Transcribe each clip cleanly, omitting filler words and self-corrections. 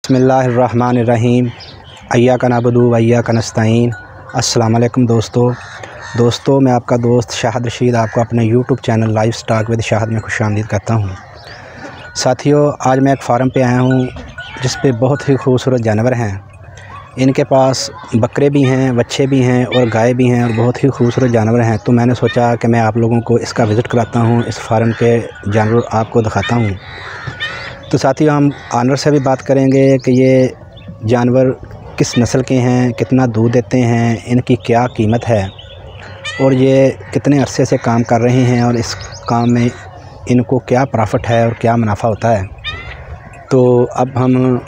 बिस्मिल्लाहिर्रहमानिर्रहीम अय्याका नअबुदु व अय्याका नस्तईन। अस्सलाम वालेकुम दोस्तों, मैं आपका दोस्त शाहिद रशीद आपको अपने YouTube channel live stock with Shahid में खुशामदीद करता हूँ। साथियों, आज मैं एक फार्म पे आया हूँ जिस पे बहुत ही खूबसूरत जानवर हैं। इनके पास बकरे भी हैं, बच्चे भी हैं और गाय भी हैं और बहुत ही खूबसूरत जानवर हैं। तो मैंने सोचा कि मैं आप लोगों को इसका विज़िट कराता हूँ, इस फार्म के जानवर आपको दिखाता हूँ। तो साथियों, हम ऑनर से भी बात करेंगे कि ये जानवर किस नस्ल के हैं, कितना दूध देते हैं, इनकी क्या कीमत है और ये कितने अरसे से काम कर रहे हैं और इस काम में इनको क्या प्रॉफिट है और क्या मुनाफा होता है। तो अब हम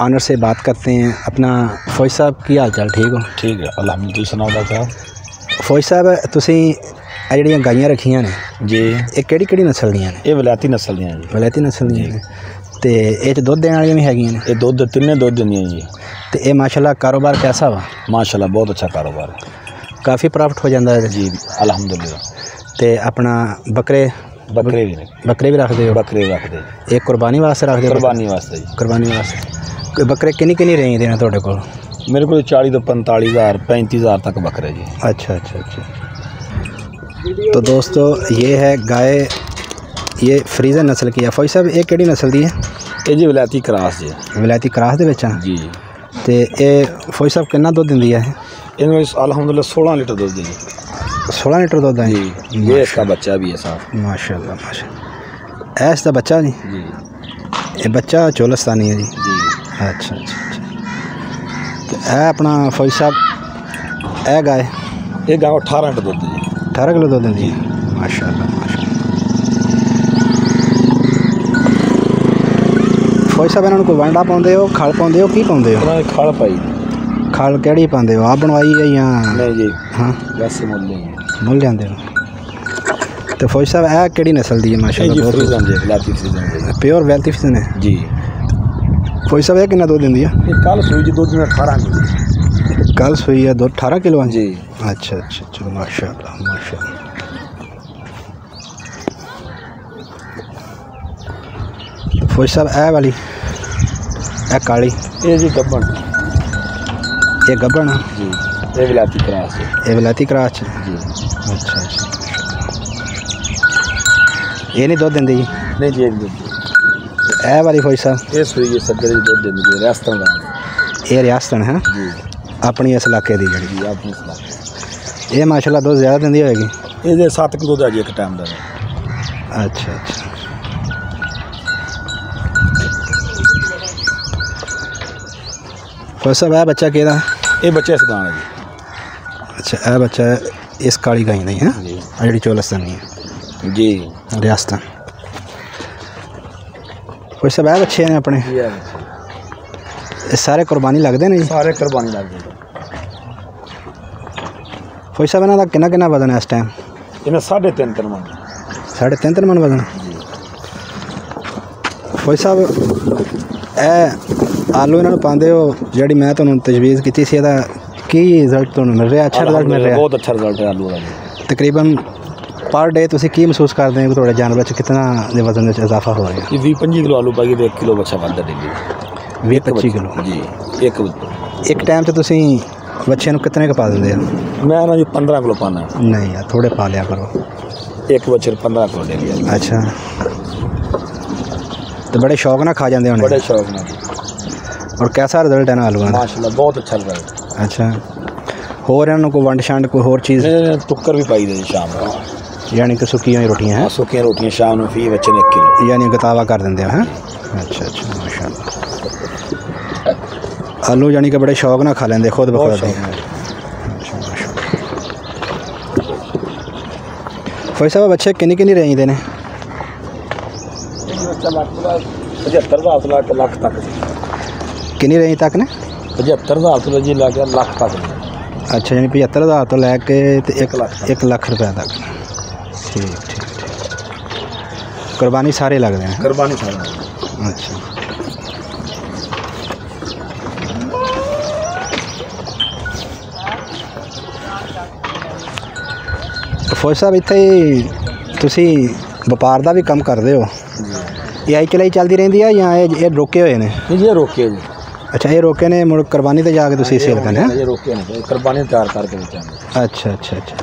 ऑनर से बात करते हैं। अपना फौज साहब की हाल चाल ठीक हो? ठीक है अलहमदुलिल्लाह। सुनाओ डॉक्टर साहब। फौज साहब, तुसीं आ ਜਿਹੜੀਆਂ गाइयां रखियां ने जी, ये ਕਿਹੜੀ नस्ल ਦੀਆਂ ਨੇ? ये विलायती नस्ल ਦੀਆਂ जी। विलायती नस्ल ਦੀਆਂ ਨੇ ਤੇ ਇਹ 'ਚ ਦੁੱਧ ਦੇਣ ਵਾਲੀਆਂ ਵੀ ਹੈਗੀਆਂ ਨੇ? ये दुध तिन्ने दुध दिंदियां जी। ਤੇ ਇਹ ਮਾਸ਼ਾਅੱਲਾ ਕਾਰੋਬਾਰ कैसा ਵਾ? माशाल्लाह बहुत अच्छा कारोबार है काफ़ी प्रॉफिट हो जाता है जी अल्हम्दुलिल्लाह। तो अपना बकरे बकरे भी भी रखते हो? बकरे रखते एक कुर्बानी वास्ते रखते हो? कुर्बानी वास्ते जी। कुर्बानी वास्ते बकरे किन्नी रेंज देना थोड़े को? मेरे को 40 तो 45,000 35,000 तक बकरे जी। अच्छा अच्छा अच्छा। तो दोस्तों, ये है गाय, ये फ्रीजर नस्ल की है। फौज साहब, ये केड़ी नस्ल दी है? ये जी विलायती क्रास जी। विलायती क्रास दे विच जी। तो ये फौज साहब कितना दुध दिंदी है? इनमें अल्हम्दुलिल्लाह 16 लीटर दूध दी। 16 लीटर दूध है जी। ये इसका बच्चा भी है साहब। माशाल्लाह माशाल्लाह। ऐसा बच्चा जी? जी। ये बच्चा चोलस्तानी है जी। जी। अच्छा अच्छा अच्छा। तो यह अपना फौज साहब, यह गाय ये गाय 18 लीटर दूध जी। 18 किलो दूध दी है। माशाल्लाह माशाल्लाह। फौज साहब, इन्होंने कोई वांडा पाते हो, खल पाते हो, की पाते हो? खल पाई। खल केड़ी पाते हो? आप बनवाई है या? नहीं जी, हाँ वैसे मुल लेंदे हो? तो फौज साहब, यह केड़ी नस्ल दी है? माशाल्लाह फ्रीजन जी, विलायती फ्रीजन जी। प्योर विलायती फ्रीजन है जी। फौज साहब, यह कितना दूध दी है? कल सूई जी दूध में 18 मिली। कल सुई है, दूध 18 किलो है जी। अच्छा अच्छा अच्छा। माशाल्लाह माशाल्लाह। फौज साहब, ए वाली ए काली, ये जी गब्बन। ये गब्बन जी। ये विलायती क्रास है। ये विलायती क्रास जी। अच्छा अच्छा। ये नहीं दूध देंदी जी? नहीं जी, एक दूध। ए वाली फौज साहब, ये सूई ये सज्जर जी दूध देंदी है रियासतन का। ये रियासतन है जी। अपनी इस इलाके दी जड़ी? जी अपनी सलाह। ये माशाल्लाह दूध ज़्यादा देंदी होगी? ये जे 7 किलो दूध है जी एक टाइम का। अच्छा अच्छा। फौज साहब, बच्चा केदा? ये बच्चे इस गाँव है जी। अच्छा, यह बच्चा इस काली गाई नहीं है जी। जी चोलस्तानी है जी। रियासतन। फौज साहब, यह बच्चे हैं अपने? ये सारे कुर्बानी लगते हैं जी? सारे कुर्बानी लग गए। फौज साहब, इन्हों का कितना वजन है इस टाइम? इन्हें 3.5 मन। 3.5 मन वजन? फौज साहब, आलू इन्होंने पाते हो जी, मैं तुम्हें तजवीज़ की थी, की रिजल्ट तुम्हें मिल रहा? अच्छा रिजल्ट मिल रहा है? बहुत अच्छा रिजल्ट है आलू का। तकरीबन पर डे तुम की महसूस करते हैं कि थोड़े जानवर कितना वजन में इजाफा हो रहा है? 20-25 किलो आलू पाइए तो 1 किलो बच्चा बढ़ता डेली। 20-25 किलो जी। एक टाइम से तुम बच्चे कितने का पा देंगे? मैं ना जी 15 किलो पाना। नहीं यार, थोड़े पा लिया करो। एक बच्चे 15 किलो डेली। अच्छा, तो बड़े शौक ना खा जाते होने? बड़े शौक ना। और कैसा रिजल्ट है ना आलू का? माशाल्लाह बहुत अच्छा रिजल्ट। अच्छा, होर इन्होंने कोई वंड शंड कोई होर चीज़? टुक्कर भी पाई दे जी शाम को, यानी कि सुक्कियां रोटियां हैं? सुक्कियां रोटियां शाम को फी बच्चे ने 1 किलो यानी गतावा कर देंगे हैं? अच्छा अच्छा माशाल्लाह। आलू यानी कि बड़े शौक ना खा लेंगे खुद बखुद? फौज साहब, बच्चे किन्नी रेंज देने? 75,000 लाख तक। किन्नी रेंज तक ने? 75,000 तो जी लगे लाख तक। अच्छा, यानी 75,000 तो लैके 1 लाख रुपये तक। ठीक ठीक ठीक। कुर्बानी सारे लगते हैं? कुर्बानी सारे। अच्छा। फौज साहब, इत्थे तुसी व्यापार का भी काम करते हो? ये आई चलाई चलती रही है या ये रोके हुए ने? ये रोके जी। अच्छा ये रोके ने मुड़ कुरबानी ते जाके तुसीं सेल करने? ये रोके ने कुरबानी तैयार करके बेचेंगे। अच्छा अच्छा अच्छा।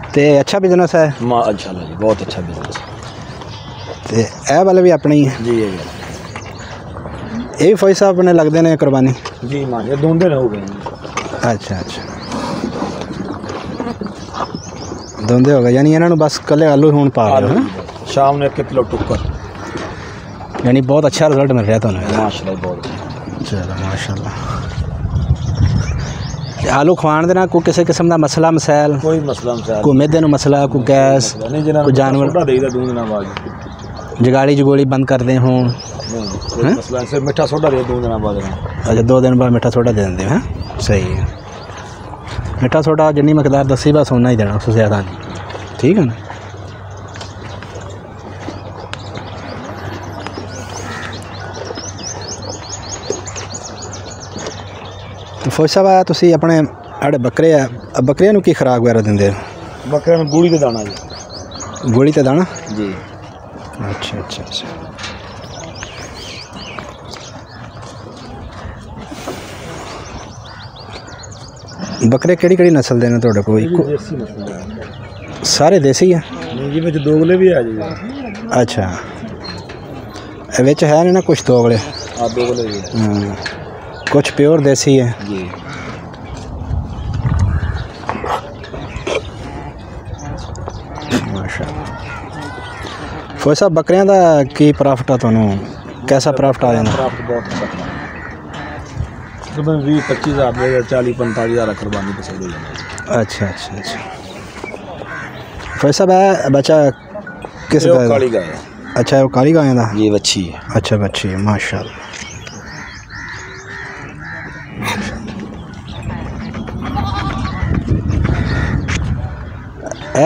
तो अच्छा बिजनेस है? माशाल्लाह जी बहुत अच्छा बिजनेस। तो यह वाले भी अपने ही है जी? ये भी फौजी साहब अपने लगते हैं कुरबानी? जी मां ये दोंदे हो गए। अच्छा अच्छा दोंदे हो गए, यानी इन्होंने बस कल आलू हूँ पा रहे हो? शाम ने 1 किलो टुक्कर, यानी बहुत अच्छा रिजल्ट मिल रहा है माशाल्लाह बहुत। चलो माशाल्लाह। आलू खवाण दे ना कोई किसी किस्म का मसला मसैल? कोई मसला मसैल कोई मैदे नूं मसला, कोई गैस, कोई जानवर सोडा देईदा दूध ना बाद जगाड़ी जगोड़ी बंद करते हों? कोई मसला सिर्फ मिठा सोडा दे दूध ना बाद। अच्छा 2 दिन बाद मिठा सोडा दे देंगे हैं? सही है। मिठा सोडा जिन्नी मकदार दसी बस उन्ना ही देना, उससे ज़्यादा नहीं, ठीक है ना? तो फौज साहब आया तुसी अपने आड़े बकरे आ, बकरियां की खुराक वगैरह देंगे? बकरे गूड़ी का दाना जी। गोली ते दाना जी? अच्छा अच्छा अच्छा। बकरे केड़ी नस्ल दे ने तुहाडे कोल? देसी नस्ल है सारे देसी है? नहीं जी विच दोगले भी आ जी। अच्छा विच है ना कुछ दोगले? हां दोगले भी है। कुछ प्योर देसी है जी। माशाल्लाह। फौज साहब बकरियां दा की प्रॉफिट है तुहानू? कैसा प्रॉफिट आ जाता? प्रॉफिट बहुत अच्छा। तकरीबन 20-25 हज़ार 40-45 हज़ार कुर्बानी पे सेल हो जाता है। अच्छा अच्छा अच्छा। फौज साहब है बच्चा किस गाय? काली गाय है। अच्छा वो काली गाय दा? ये बच्ची है। अच्छा बच्ची है माशाल्लाह।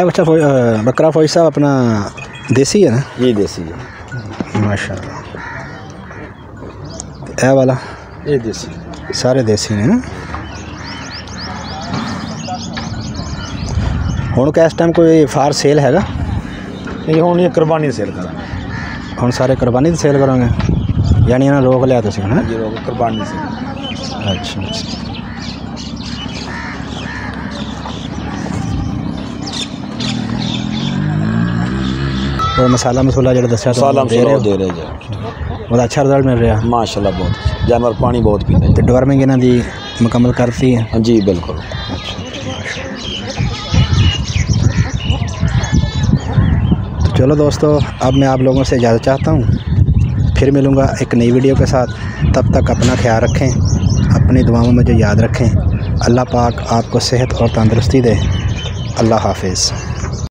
बच्चा बकरा फौज साहब अपना देसी है ना? ये देसी है माशाल्लाह। ए वाला? ये देसी सारे देसी ने ना? हुण किस टाइम कोई फार सेल हैगा? ये हुण ये कुर्बानी सेल करांगे। हुण सारे कुर्बानी दी सेल करांगे, यानी इन्हां रोक लिया तुसीं है ना? ये लोग कुर्बानी सेल। अच्छा अच्छा। और मसाला मसूला जो दस्या मसाला दे रहे जी बहुत अच्छा रिजल्ट मिल रहा? माशाल्लाह बहुत अच्छा। जानवर पानी बहुत पीते हैं। तो डिवर्मिंग इन्हां दी मुकम्मल करती है? जी बिल्कुल। अच्छा तो चलो दोस्तों अब मैं आप लोगों से इजाज़त चाहता हूँ, फिर मिलूँगा एक नई वीडियो के साथ। तब तक अपना ख्याल रखें, अपनी दुआओं में जो याद रखें। अल्लाह पाक आपको सेहत और तंदुरुस्ती दे। अल्लाह हाफिज़।